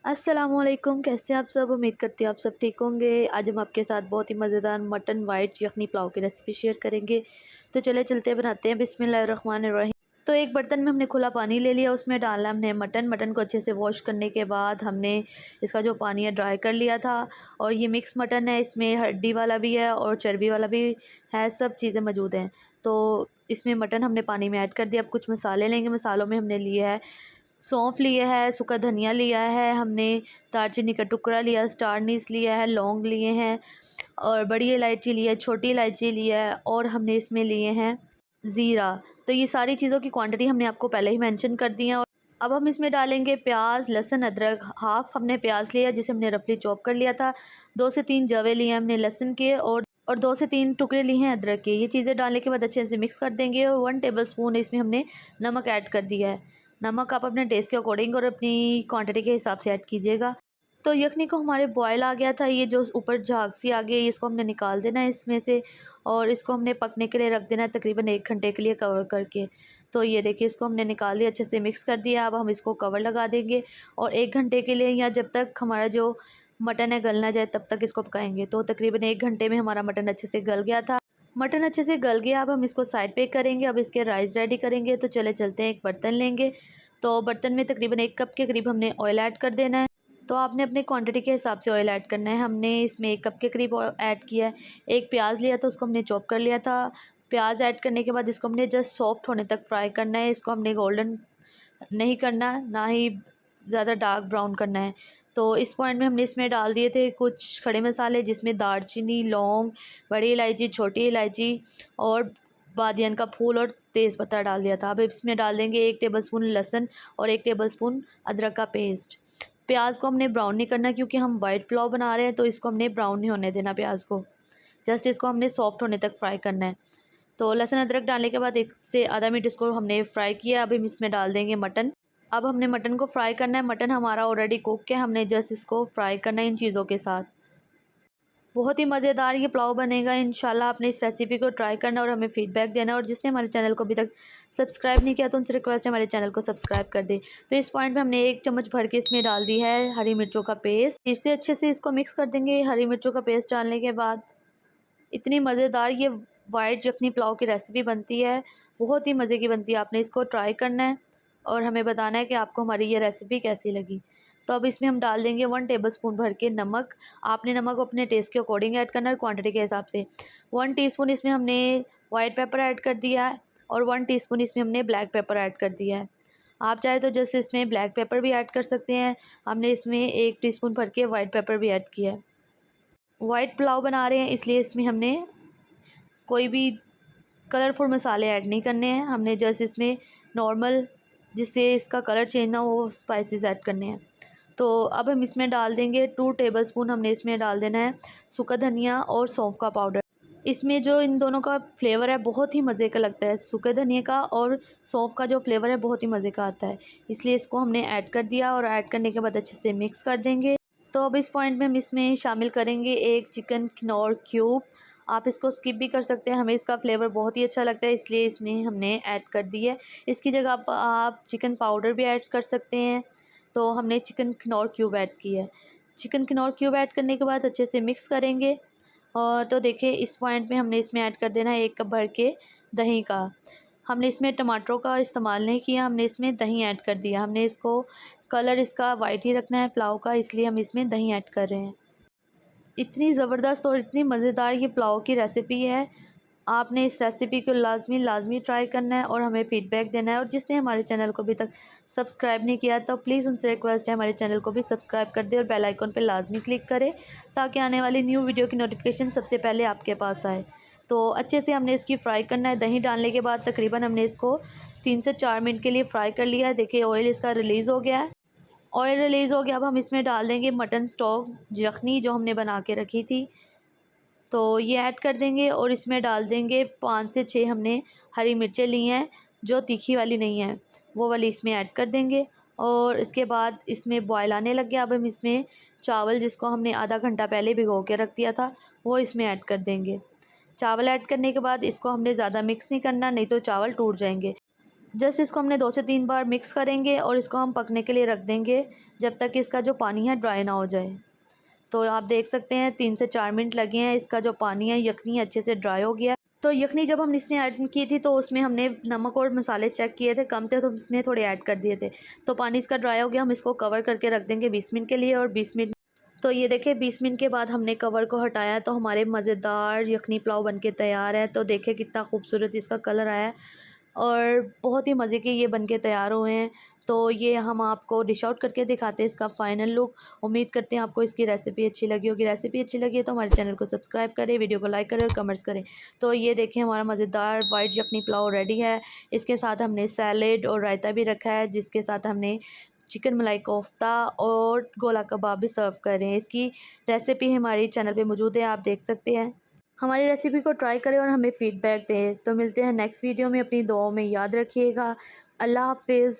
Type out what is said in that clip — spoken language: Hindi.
अस्सलामुअलैकुम, कैसे हैं आप सब। उम्मीद करती हूँ आप सब ठीक होंगे। आज हम आपके साथ बहुत ही मज़ेदार मटन वाइट यखनी पुलाव की रेसिपी शेयर करेंगे। तो चले चलते बनाते हैं। बिस्मिल्लाहिर्रहमानिर्रहीम। तो एक बर्तन में हमने खुला पानी ले लिया, उसमें डालना हमने मटन को अच्छे से वॉश करने के बाद हमने इसका जो पानी है ड्राई कर लिया था। और ये मिक्स मटन है, इसमें हड्डी वाला भी है और चर्बी वाला भी है, सब चीज़ें मौजूद हैं। तो इसमें मटन हमने पानी में ऐड कर दिया। अब कुछ मसाले लेंगे। मसालों में हमने लिए है सौंफ लिया है, सूखा धनिया लिया है हमने, दालचीनी का टुकड़ा लिया, स्टार अनीस लिया है, लौंग लिए हैं और बड़ी इलायची लिया है, छोटी इलायची लिया है और हमने इसमें लिए हैं ज़ीरा। तो ये सारी चीज़ों की क्वांटिटी हमने आपको पहले ही मेंशन कर दी है। और अब हम इसमें डालेंगे प्याज, लहसुन, अदरक। हाफ़ हमने प्याज लिया जिसे हमने रफली चॉप कर लिया था। 2 से 3 जवे लिए हमने लहसुन के और 2 से 3 टुकड़े लिए हैं अदरक के। ये चीज़ें डालने के बाद अच्छे से मिक्स कर देंगे और 1 टेबलस्पून इसमें हमने नमक ऐड कर दिया है। नमक आप अपने टेस्ट के अकॉर्डिंग और अपनी क्वांटिटी के हिसाब से ऐड कीजिएगा। तो यखनी को हमारे बॉयल आ गया था, ये जो ऊपर झाग सी आ गई इसको हमने निकाल देना है इसमें से और इसको हमने पकने के लिए रख देना है तकरीबन 1 घंटे के लिए कवर करके। तो ये देखिए इसको हमने निकाल दिया, अच्छे से मिक्स कर दिया। अब हम इसको कवर लगा देंगे और 1 घंटे के लिए या जब तक हमारा जो मटन है गल ना जाए तब तक इसको पकाएंगे। तो तकरीबन 1 घंटे में हमारा मटन अच्छे से गल गया था। मटन अच्छे से गल गया, अब हम इसको साइड पे करेंगे। अब इसके राइस रेडी करेंगे। तो चले चलते हैं, एक बर्तन लेंगे। तो बर्तन में तकरीबन 1 कप के करीब हमने ऑयल ऐड कर देना है। तो आपने अपनी क्वांटिटी के हिसाब से ऑयल ऐड करना है। हमने इसमें 1 कप के करीब ऐड किया है। एक प्याज लिया था, उसको हमने चॉप कर लिया था। प्याज ऐड करने के बाद इसको हमने जस्ट सॉफ्ट होने तक फ्राई करना है। इसको हमने गोल्डन नहीं करना, ना ही ज़्यादा डार्क ब्राउन करना है। तो इस पॉइंट में हमने इसमें डाल दिए थे कुछ खड़े मसाले, जिसमें दालचीनी, लौंग, बड़ी इलायची, छोटी इलायची और बादियन का फूल और तेज़पत्ता डाल दिया था। अब इसमें डाल देंगे 1 टेबलस्पून लहसुन और 1 टेबलस्पून अदरक का पेस्ट। प्याज को हमने ब्राउन नहीं करना क्योंकि हम वाइट पुलाव बना रहे हैं, तो इसको हमने ब्राउन नहीं होने देना प्याज को। जस्ट इसको हमने सॉफ्ट होने तक फ्राई करना है। तो लहसुन अदरक डालने के बाद 1 से आधा मिनट इसको हमने फ्राई किया। अब हम इसमें डाल देंगे मटन। अब हमने मटन को फ्राई करना है। मटन हमारा ऑलरेडी कुक है, हमने जस्ट इसको फ्राई करना है इन चीज़ों के साथ। बहुत ही मज़ेदार ये पुलाव बनेगा। इंशाल्लाह आपने इस रेसिपी को ट्राई करना और हमें फ़ीडबैक देना। और जिसने हमारे चैनल को अभी तक सब्सक्राइब नहीं किया तो उनसे रिक्वेस्ट है हमारे चैनल को सब्सक्राइब कर दें। तो इस पॉइंट पे हमने 1 चम्मच भर के इसमें डाल दी है हरी मिर्चों का पेस्ट। फिर से अच्छे से इसको मिक्स कर देंगे। हरी मिर्चों का पेस्ट डालने के बाद इतनी मज़ेदार ये वाइट यखनी पुलाव की रेसिपी बनती है, बहुत ही मज़े की बनती है। आपने इसको ट्राई करना है और हमें बताना है कि आपको हमारी ये रेसिपी कैसी लगी। तो अब इसमें हम डाल देंगे 1 टेबलस्पून भर के नमक। आपने नमक अपने टेस्ट के अकॉर्डिंग ऐड करना है, क्वांटिटी के हिसाब से। 1 टीस्पून इसमें हमने वाइट पेपर ऐड कर दिया है और 1 टीस्पून इसमें हमने ब्लैक पेपर ऐड कर दिया है। आप चाहे तो जैसे इसमें ब्लैक पेपर भी ऐड कर सकते हैं। हमने इसमें 1 टीस्पून भर के वाइट पेपर भी ऐड किया है। वाइट पुलाव बना रहे हैं इसलिए इसमें हमने कोई भी कलरफुल मसाले ऐड नहीं करने हैं। हमने जस्ट इसमें नॉर्मल, जिससे इसका कलर चेंज ना हो, स्पाइसेस ऐड करने हैं। तो अब हम इसमें डाल देंगे 2 टेबलस्पून हमने इसमें डाल देना है सूखा धनिया और सौंफ का पाउडर। इसमें जो इन दोनों का फ्लेवर है बहुत ही मज़े का लगता है। सूखे धनिया का और सौंफ का जो फ्लेवर है बहुत ही मज़े का आता है, इसलिए इसको हमने ऐड कर दिया और ऐड करने के बाद अच्छे से मिक्स कर देंगे। तो अब इस पॉइंट में हम इसमें शामिल करेंगे 1 चिकन किनौर क्यूब। आप इसको स्किप भी कर सकते हैं, हमें इसका फ्लेवर बहुत ही अच्छा लगता है इसलिए इसमें हमने ऐड कर दी है। इसकी जगह आप चिकन पाउडर भी ऐड कर सकते हैं। तो हमने चिकन किनौर क्यूब ऐड की है। चिकन किनौर क्यूब ऐड करने के बाद अच्छे से मिक्स करेंगे। और तो देखिए इस पॉइंट में हमने इसमें ऐड कर देना है 1 कप भर के दही का। हमने इसमें टमाटरों का इस्तेमाल नहीं किया, हमने इसमें दही ऐड कर दिया। हमने इसको कलर इसका वाइट ही रखना है पुलाव का, इसलिए हम इसमें दही ऐड कर रहे हैं। इतनी ज़बरदस्त और इतनी मज़ेदार ये पुलाव की रेसिपी है। आपने इस रेसिपी को लाजमी ट्राई करना है और हमें फ़ीडबैक देना है। और जिसने हमारे चैनल को अभी तक सब्सक्राइब नहीं किया तो प्लीज़ उनसे रिक्वेस्ट है हमारे चैनल को भी सब्सक्राइब कर दें और बेल आइकन पर लाजमी क्लिक करें ताकि आने वाली न्यू वीडियो की नोटिफिकेशन सबसे पहले आपके पास आए। तो अच्छे से हमने इसकी फ्राई करना है। दही डालने के बाद तकरीबन हमने इसको 3 से 4 मिनट के लिए फ्राई कर लिया है। देखिए ऑयल इसका रिलीज़ हो गया है। ऑयल रिलीज़ हो गया, अब हम इसमें डाल देंगे मटन स्टॉक यखनी जो हमने बना के रखी थी। तो ये ऐड कर देंगे और इसमें डाल देंगे 5 से 6 हमने हरी मिर्चें ली हैं, जो तीखी वाली नहीं है, वो वाली इसमें ऐड कर देंगे। और इसके बाद इसमें बॉयल आने लग गया। अब हम इसमें चावल, जिसको हमने आधा घंटा पहले भिगो के रख दिया था, वो इसमें ऐड कर देंगे। चावल ऐड करने के बाद इसको हमने ज़्यादा मिक्स नहीं करना, नहीं तो चावल टूट जाएंगे। जस्ट इसको हमने 2 से 3 बार मिक्स करेंगे और इसको हम पकने के लिए रख देंगे जब तक इसका जो पानी है ड्राई ना हो जाए। तो आप देख सकते हैं 3 से 4 मिनट लगे हैं, इसका जो पानी है यखनी अच्छे से ड्राई हो गया। तो यखनी जब हम इसने ऐड की थी तो उसमें हमने नमक और मसाले चेक किए थे, कम थे तो इसमें थोड़े ऐड कर दिए थे। तो पानी इसका ड्राई हो गया, हम इसको कवर करके रख देंगे 20 मिनट के लिए। और 20 मिनट तो ये देखिए 20 मिनट के बाद हमने कवर को हटाया तो हमारे मज़ेदार यखनी पुलाव बनके तैयार है। तो देखिए कितना खूबसूरत इसका कलर आया है और बहुत ही मज़े के ये बनके तैयार हुए हैं। तो ये हम आपको डिश आउट करके दिखाते हैं इसका फ़ाइनल लुक। उम्मीद करते हैं आपको इसकी रेसिपी अच्छी लगी होगी। रेसिपी अच्छी लगी है तो हमारे चैनल को सब्सक्राइब करें, वीडियो को लाइक करें और कमेंट्स करें। तो ये देखें हमारा मज़ेदार वाइट यखनी पुलाव रेडी है। इसके साथ हमने सैलेड और रायता भी रखा है, जिसके साथ हमने चिकन मलाई कोफ्ता और गोला कबाब भी सर्व कर रहे हैं। इसकी रेसिपी हमारे चैनल पे मौजूद है, आप देख सकते हैं। हमारी रेसिपी को ट्राई करें और हमें फ़ीडबैक दें। तो मिलते हैं नेक्स्ट वीडियो में, अपनी दुआओं में याद रखिएगा। अल्लाह हाफ़िज़।